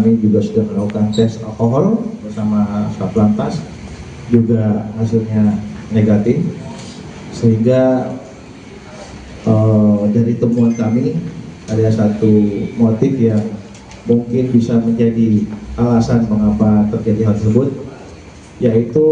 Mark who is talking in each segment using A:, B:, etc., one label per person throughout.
A: kami juga sudah melakukan tes alkohol bersama Satlantas, juga hasilnya negatif, sehingga dari temuan kami ada satu motif yang mungkin bisa menjadi alasan mengapa terjadi hal tersebut, yaitu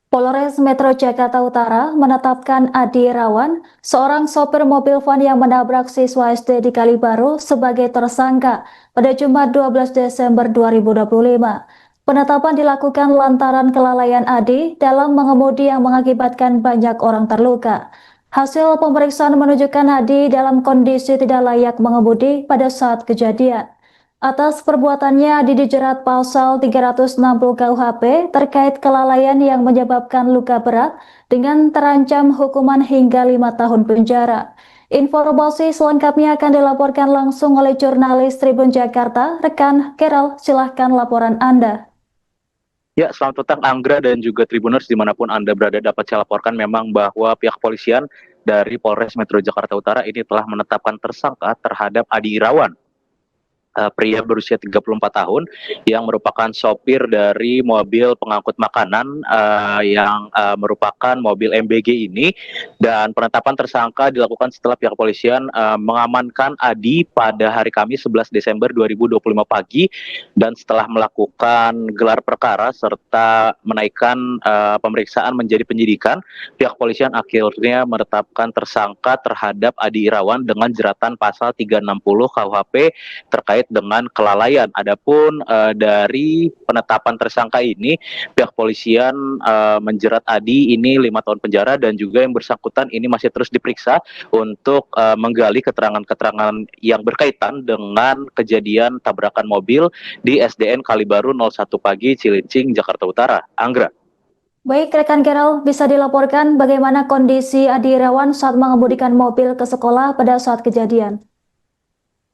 B: Polres Metro Jakarta Utara menetapkan Adi Irawan, seorang sopir mobil van yang menabrak siswa SD di Kalibaru sebagai tersangka pada Jumat 12 Desember 2025. Penetapan dilakukan lantaran kelalaian Adi dalam mengemudi yang mengakibatkan banyak orang terluka. Hasil pemeriksaan menunjukkan Adi dalam kondisi tidak layak mengemudi pada saat kejadian. Atas perbuatannya, Adi dijerat pasal 360 KUHP terkait kelalaian yang menyebabkan luka berat dengan terancam hukuman hingga 5 tahun penjara. Informasi selengkapnya akan dilaporkan langsung oleh jurnalis Tribun Jakarta, rekan Keral. Silahkan laporan Anda.
C: Ya, selamat petang Anggra dan juga Tribuners dimanapun Anda berada. Dapat saya laporkan memang bahwa pihak kepolisian dari Polres Metro Jakarta Utara ini telah menetapkan tersangka terhadap Adi Irawan, pria berusia 34 tahun yang merupakan sopir dari mobil pengangkut makanan yang merupakan mobil MBG ini, dan penetapan tersangka dilakukan setelah pihak kepolisian mengamankan Adi pada hari Kamis 11 Desember 2025 pagi, dan setelah melakukan gelar perkara serta menaikkan pemeriksaan menjadi penyidikan, pihak kepolisian akhirnya menetapkan tersangka terhadap Adi Irawan dengan jeratan pasal 360 KUHP terkait dengan kelalaian. Adapun dari penetapan tersangka ini, pihak polisian menjerat Adi ini 5 tahun penjara, dan juga yang bersangkutan ini masih terus diperiksa untuk menggali keterangan-keterangan yang berkaitan dengan kejadian tabrakan mobil di SDN Kalibaru 01 pagi Cilincing, Jakarta Utara. Anggra.
B: Baik, rekan Keral, bisa dilaporkan bagaimana kondisi Adi Irawan saat mengemudikan mobil ke sekolah pada saat kejadian?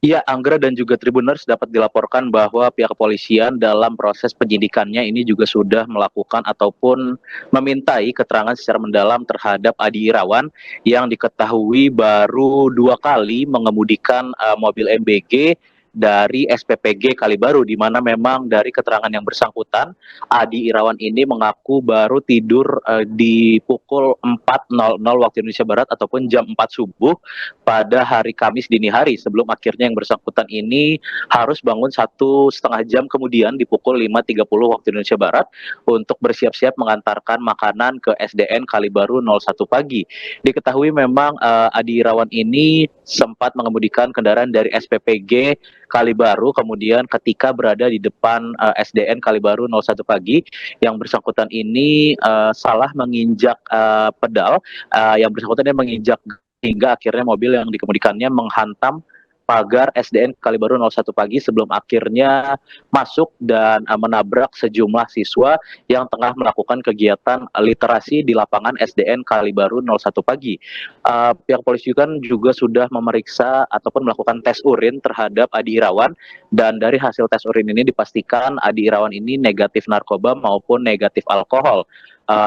C: Ya, Anggra dan juga Tribuners, dapat dilaporkan bahwa pihak kepolisian dalam proses penyidikannya ini juga sudah melakukan ataupun memintai keterangan secara mendalam terhadap Adi Irawan yang diketahui baru 2 kali mengemudikan mobil MBG dari SPPG Kalibaru, di mana memang dari keterangan yang bersangkutan, Adi Irawan ini mengaku baru tidur di pukul 4.00 waktu Indonesia Barat ataupun jam 4 subuh pada hari Kamis dini hari, sebelum akhirnya yang bersangkutan ini harus bangun 1,5 jam kemudian di pukul 5.30 waktu Indonesia Barat untuk bersiap-siap mengantarkan makanan ke SDN Kalibaru 01 pagi. Diketahui memang Adi Irawan ini sempat mengemudikan kendaraan dari SPPG Kalibaru, kemudian ketika berada di depan SDN Kalibaru 01 pagi, yang bersangkutan ini salah menginjak pedal, yang bersangkutan dia menginjak hingga akhirnya mobil yang dikemudikannya menghantam pagar SDN Kalibaru 01 pagi sebelum akhirnya masuk dan menabrak sejumlah siswa yang tengah melakukan kegiatan literasi di lapangan SDN Kalibaru 01 pagi. Pihak polisi kan juga sudah memeriksa ataupun melakukan tes urin terhadap Adi Irawan, dan dari hasil tes urin ini dipastikan Adi Irawan ini negatif narkoba maupun negatif alkohol.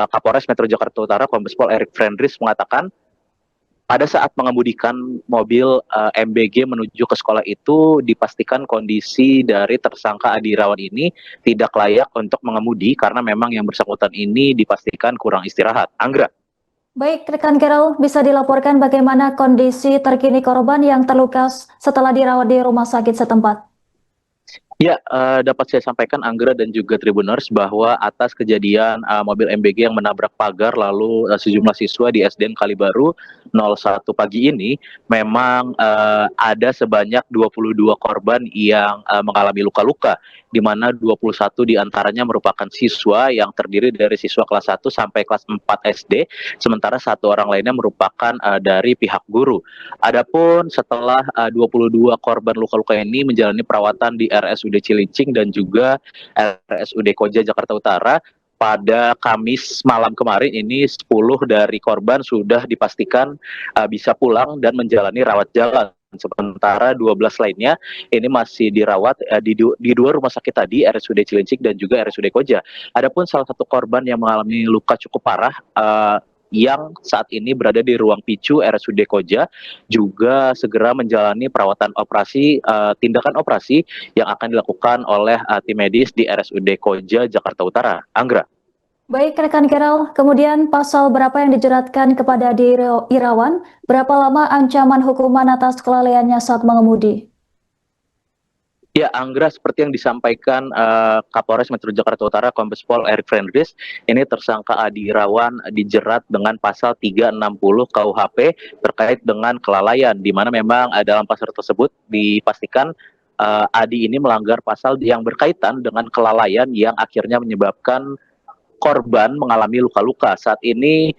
C: Kapolres Metro Jakarta Utara Kombes Pol Erik Frendris mengatakan pada saat mengemudikan mobil MBG menuju ke sekolah itu dipastikan kondisi dari tersangka Adi Irawan ini tidak layak untuk mengemudi karena memang yang bersangkutan ini dipastikan kurang istirahat. Anggra.
B: Baik, rekan Keral, bisa dilaporkan bagaimana kondisi terkini korban yang terluka setelah dirawat di rumah sakit setempat?
C: Ya, dapat saya sampaikan Anggra dan juga Tribuners bahwa atas kejadian mobil MBG yang menabrak pagar lalu sejumlah siswa di SDN Kalibaru 01 pagi ini, memang ada sebanyak 22 korban yang mengalami luka-luka, di mana 21 diantaranya merupakan siswa yang terdiri dari siswa kelas 1 sampai kelas 4 SD, sementara 1 orang lainnya merupakan dari pihak guru. Adapun setelah 22 korban luka-luka ini menjalani perawatan di RSUD Cilincing dan juga RSUD Koja Jakarta Utara, pada Kamis malam kemarin ini 10 dari korban sudah dipastikan bisa pulang dan menjalani rawat jalan. Sementara 12 lainnya ini masih dirawat di 2 rumah sakit tadi, RSUD Cilincing dan juga RSUD Koja. Adapun salah satu korban yang mengalami luka cukup parah yang saat ini berada di ruang picu RSUD Koja juga segera menjalani perawatan operasi, tindakan operasi yang akan dilakukan oleh tim medis di RSUD Koja, Jakarta Utara. Anggra.
B: Baik rekan Gerald, kemudian pasal berapa yang dijeratkan kepada Adi Irawan? Berapa lama ancaman hukuman atas kelalaiannya saat mengemudi?
C: Ya, Anggra, seperti yang disampaikan Kapolres Metro Jakarta Utara Kombes Pol Erik Frenris, ini tersangka Adi Irawan dijerat dengan pasal 360 KUHP terkait dengan kelalaian, di mana memang dalam pasal tersebut dipastikan Adi ini melanggar pasal yang berkaitan dengan kelalaian yang akhirnya menyebabkan korban mengalami luka-luka. Saat ini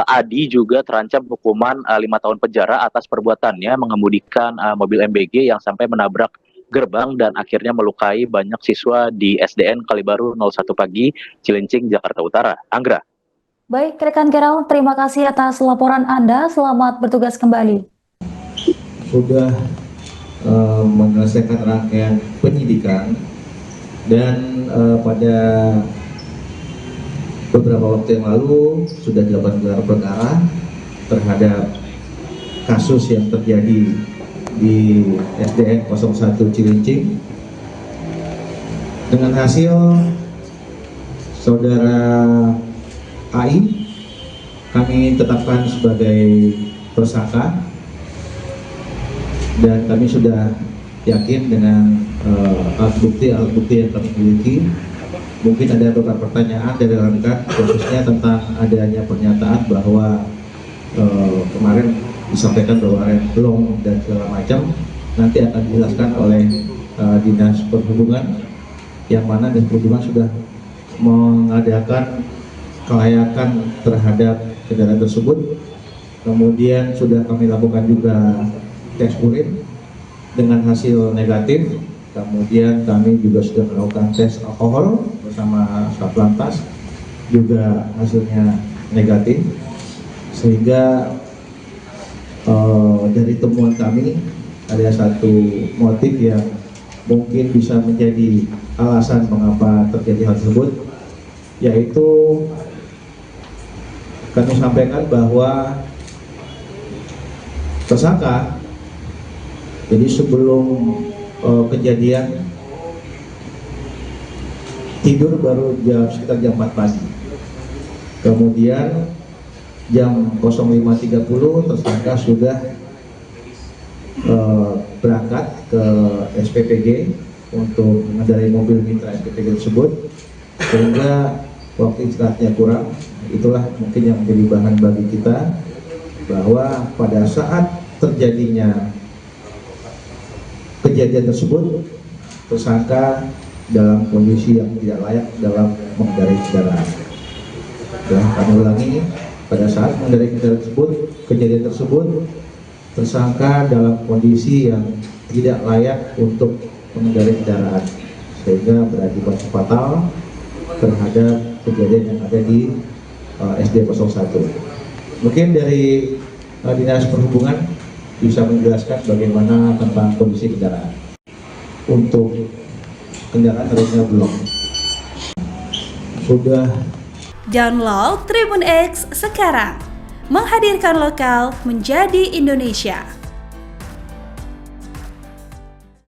C: Adi juga terancam hukuman 5 tahun penjara atas perbuatannya mengemudikan mobil MBG yang sampai menabrak gerbang dan akhirnya melukai banyak siswa di SDN Kalibaru 01 Pagi, Cilincing, Jakarta Utara. Anggra.
B: Baik rekan Gerald, terima kasih atas laporan Anda. Selamat bertugas kembali.
A: Sudah menyelesaikan rangkaian penyidikan dan pada beberapa waktu yang lalu sudah dilakukan gelar perkara terhadap kasus yang terjadi di SDN 01 Cilincing. Dengan hasil saudara AI kami tetapkan sebagai tersangka dan kami sudah yakin dengan alat bukti yang kami miliki. Mungkin ada beberapa pertanyaan dari rekan, khususnya tentang adanya pernyataan bahwa kemarin disampaikan bahwa remblong dan segala macam, nanti akan dijelaskan oleh Dinas Perhubungan, yang mana Dinas Perhubungan sudah mengadakan kelayakan terhadap kendaraan tersebut. Kemudian sudah kami lakukan juga tes urin dengan hasil negatif. Kemudian kami juga sudah melakukan tes alkohol bersama Satlantas, juga hasilnya negatif. Sehingga dari temuan kami ada satu motif yang mungkin bisa menjadi alasan mengapa terjadi hal tersebut, yaitu kami sampaikan bahwa tersangka jadi sebelum kejadian tidur baru sekitar jam 4 pagi. Kemudian jam 05.30 tersangka sudah berangkat ke SPPG untuk mengendarai mobil mitra SPPG tersebut, sehingga waktu istirahatnya kurang. Itulah mungkin yang menjadi bahan bagi kita bahwa pada saat terjadinya kejadian tersebut, tersangka dalam kondisi yang tidak layak dalam mengendarai kendaraan. Dan kami ulangi, pada saat mengendarai kejadian tersebut, tersangka dalam kondisi yang tidak layak untuk mengendarai kendaraan, sehingga berakibat fatal terhadap kejadian yang ada di SD 01. Mungkin dari Dinas Perhubungan bisa menjelaskan bagaimana tentang kondisi kendaraan. Untuk kendaraan harusnya belum. Sudah.
D: Download Tribun X sekarang. Menghadirkan lokal menjadi Indonesia.